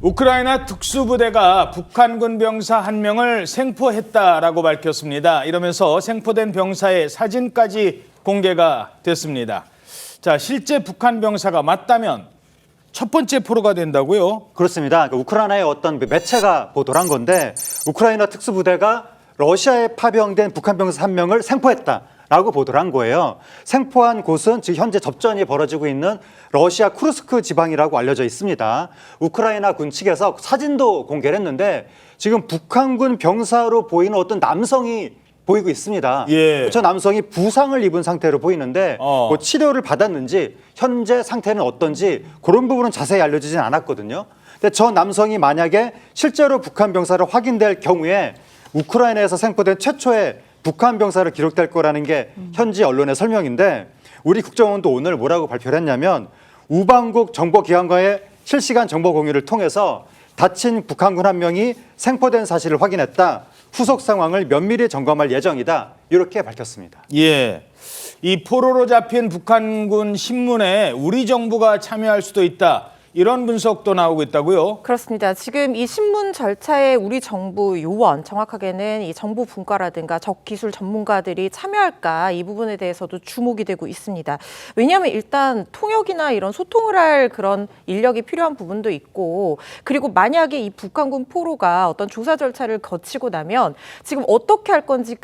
우크라이나 특수부대가 북한군 병사 1명을 생포했다라고 밝혔습니다. 이러면서 생포된 병사의 사진까지 공개가 됐습니다. 자, 실제 북한 병사가 맞다면 첫 번째 포로가 된다고요? 그렇습니다. 우크라이나의 어떤 매체가 보도를 한 건데 우크라이나 특수부대가 러시아에 파병된 북한 병사 1명을 생포했다라고 보도를 한 거예요. 생포한 곳은 지금 현재 접전이 벌어지고 있는 러시아 쿠르스크 지방이라고 알려져 있습니다. 우크라이나 군 측에서 사진도 공개를 했는데 지금 북한군 병사로 보이는 어떤 남성이 보이고 있습니다. 예. 저 남성이 부상을 입은 상태로 보이는데 뭐 치료를 받았는지 현재 상태는 어떤지 그런 부분은 자세히 알려지진 않았거든요. 근데 저 남성이 만약에 실제로 북한 병사로 확인될 경우에 우크라이나에서 생포된 최초의 북한 병사로 기록될 거라는 게 현지 언론의 설명인데 우리 국정원도 오늘 뭐라고 발표를 했냐면 우방국 정보기관과의 실시간 정보 공유를 통해서 다친 북한군 1명이 생포된 사실을 확인했다. 후속 상황을 면밀히 점검할 예정이다. 이렇게 밝혔습니다. 예, 이 포로로 잡힌 북한군 신문에 우리 정부가 참여할 수도 있다. 이런 분석도 나오고 있다고요? 그렇습니다. 지금 이 신문 절차에 우리 정부 요원, 정확하게는 이 정보 분과라든가 적기술 전문가들이 참여할까 이 부분에 대해서도 주목이 되고 있습니다. 왜냐하면 일단 통역이나 이런 소통을 할 그런 인력이 필요한 부분도 있고 그리고 만약에 이 북한군 포로가 어떤 조사 절차를 거치고 나면 지금 어떻게 할 건지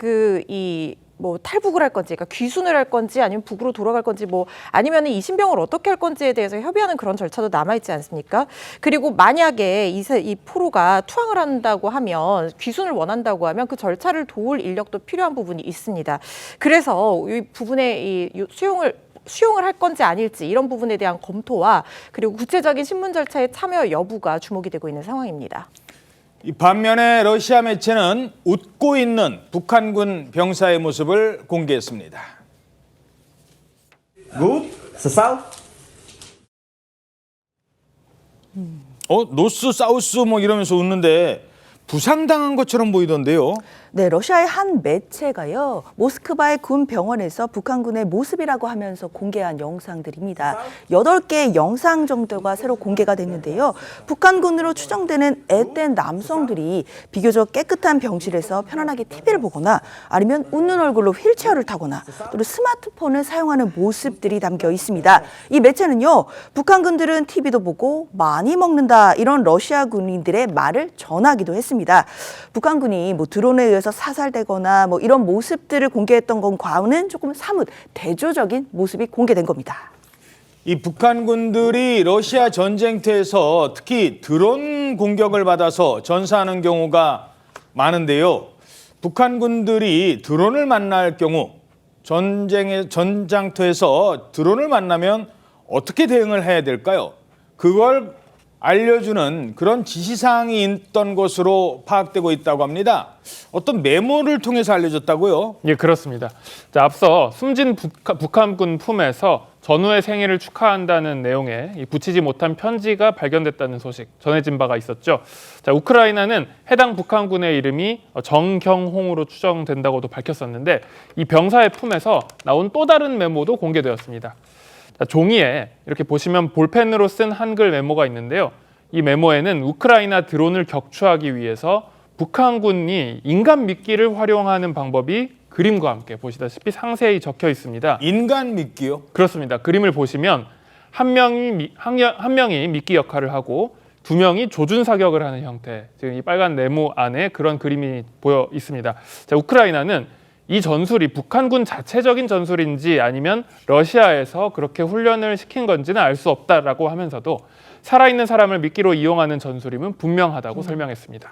뭐 탈북을 할 건지, 그러니까 귀순을 할 건지, 아니면 북으로 돌아갈 건지, 뭐 아니면 이 신병을 어떻게 할 건지에 대해서 협의하는 그런 절차도 남아 있지 않습니까? 그리고 만약에 이 포로가 투항을 한다고 하면 귀순을 원한다고 하면 그 절차를 도울 인력도 필요한 부분이 있습니다. 그래서 이 부분에 수용을 할 건지 아닐지 이런 부분에 대한 검토와 그리고 구체적인 신문 절차의 참여 여부가 주목이 되고 있는 상황입니다. 반면에 러시아 매체는 웃고 있는 북한군 병사의 모습을 공개했습니다. Good? Sao? 노스, 사우스 뭐 이러면서 웃는데 부상당한 것처럼 보이던데요. 네, 러시아의 한 매체가요, 모스크바의 군 병원에서 북한군의 모습이라고 하면서 공개한 영상들입니다. 8개의 영상 정도가 새로 공개가 됐는데요. 북한군으로 추정되는 앳된 남성들이 비교적 깨끗한 병실에서 편안하게 TV를 보거나 아니면 웃는 얼굴로 휠체어를 타거나 또 스마트폰을 사용하는 모습들이 담겨 있습니다. 이 매체는요, 북한군들은 TV도 보고 많이 먹는다 이런 러시아 군인들의 말을 전하기도 했습니다. 북한군이 뭐 드론에 의해서 사살되거나 뭐 이런 모습들을 공개했던 것과는 조금 사뭇 대조적인 모습이 공개된 겁니다. 이 북한군들이 러시아 전쟁터에서 특히 드론 공격을 받아서 전사하는 경우가 많은데요. 북한군들이 드론을 만날 경우 전장터에서 드론을 만나면 어떻게 대응을 해야 될까요? 그걸 알려주는 그런 지시사항이 있던 것으로 파악되고 있다고 합니다. 어떤 메모를 통해서 알려줬다고요? 예, 그렇습니다. 자, 앞서 숨진 북한군 품에서 전우의 생일을 축하한다는 내용의 붙이지 못한 편지가 발견됐다는 소식 전해진 바가 있었죠. 자, 우크라이나는 해당 북한군의 이름이 정경홍으로 추정된다고도 밝혔었는데 이 병사의 품에서 나온 또 다른 메모도 공개되었습니다. 자, 종이에 이렇게 보시면 볼펜으로 쓴 한글 메모가 있는데요. 이 메모에는 우크라이나 드론을 격추하기 위해서 북한군이 인간 미끼를 활용하는 방법이 그림과 함께 보시다시피 상세히 적혀 있습니다. 인간 미끼요? 그렇습니다. 그림을 보시면 한 명이 미끼 역할을 하고 2명이 조준 사격을 하는 형태. 지금 이 빨간 네모 안에 그런 그림이 보여 있습니다. 자, 우크라이나는 이 전술이 북한군 자체적인 전술인지 아니면 러시아에서 그렇게 훈련을 시킨 건지는 알 수 없다라고 하면서도 살아있는 사람을 미끼로 이용하는 전술임은 분명하다고 설명했습니다.